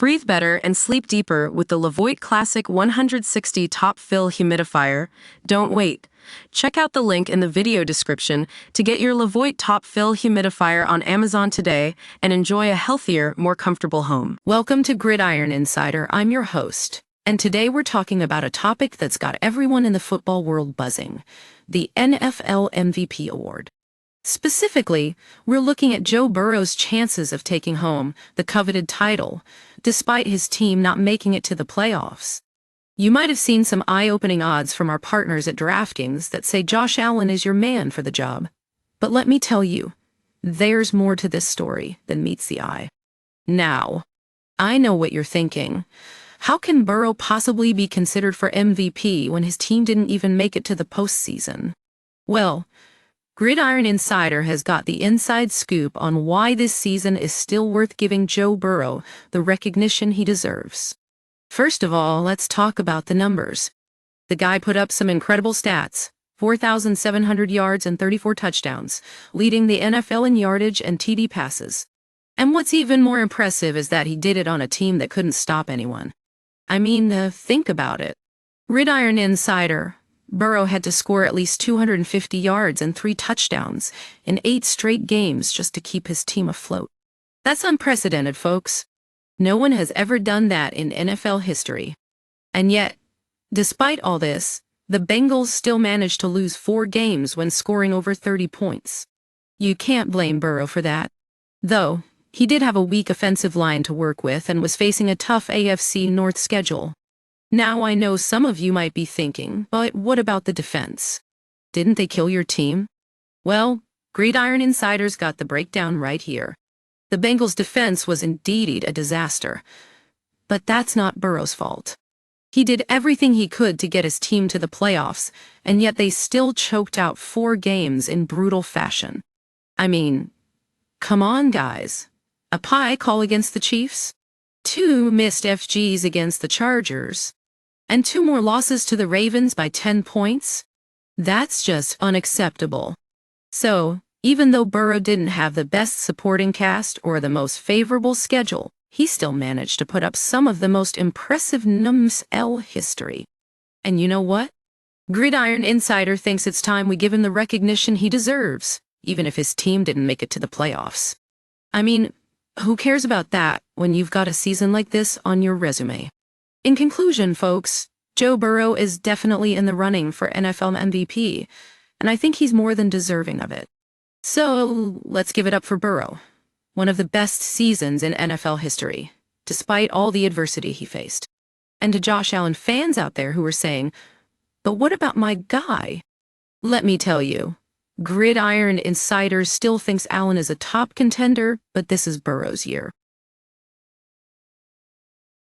Breathe better and sleep deeper with the Levoit Classic 160 Top Fill Humidifier. Don't wait. Check out the link in the video description to get your Levoit Top Fill Humidifier on Amazon today and enjoy a healthier, more comfortable home. Welcome to Gridiron Insider. I'm your host, and today we're talking about a topic that's got everyone in the football world buzzing: the NFL MVP award. Specifically, we're looking at Joe Burrow's chances of taking home the coveted title, despite his team not making it to the playoffs. You might have seen some eye-opening odds from our partners at DraftKings that say Josh Allen is your man for the job. But let me tell you, there's more to this story than meets the eye. Now, I know what you're thinking. How can Burrow possibly be considered for MVP when his team didn't even make it to the postseason? Well, Gridiron Insider has got the inside scoop on why this season is still worth giving Joe Burrow the recognition he deserves. First of all, let's talk about the numbers. The guy put up some incredible stats: 4,700 yards and 34 touchdowns, leading the NFL in yardage and TD passes. And what's even more impressive is that he did it on a team that couldn't stop anyone. I mean, think about it. Gridiron Insider: Burrow had to score at least 250 yards and 3 touchdowns in 8 straight games just to keep his team afloat. That's unprecedented, folks. No one has ever done that in NFL history. And yet, despite all this, the Bengals still managed to lose 4 games when scoring over 30 points. You can't blame Burrow for that. Though, he did have a weak offensive line to work with and was facing a tough AFC North schedule. Now, I know some of you might be thinking, but what about the defense? Didn't they kill your team? Well, Gridiron Insider's got the breakdown right here. The Bengals' defense was indeed a disaster. But that's not Burrow's fault. He did everything he could to get his team to the playoffs, and yet they still choked out 4 games in brutal fashion. I mean, come on, guys. A pie call against the Chiefs? 2 missed FGs against the Chargers? And 2 more losses to the Ravens by 10 points? That's just unacceptable. So, even though Burrow didn't have the best supporting cast or the most favorable schedule, he still managed to put up some of the most impressive numbers in history. And you know what? Gridiron Insider thinks it's time we give him the recognition he deserves, even if his team didn't make it to the playoffs. I mean, who cares about that when you've got a season like this on your resume? In conclusion, folks, Joe Burrow is definitely in the running for NFL MVP, and I think he's more than deserving of it. So, let's give it up for Burrow, one of the best seasons in NFL history, despite all the adversity he faced. And to Josh Allen fans out there who are saying, "But what about my guy?" Let me tell you, Gridiron Insider still thinks Allen is a top contender, but this is Burrow's year.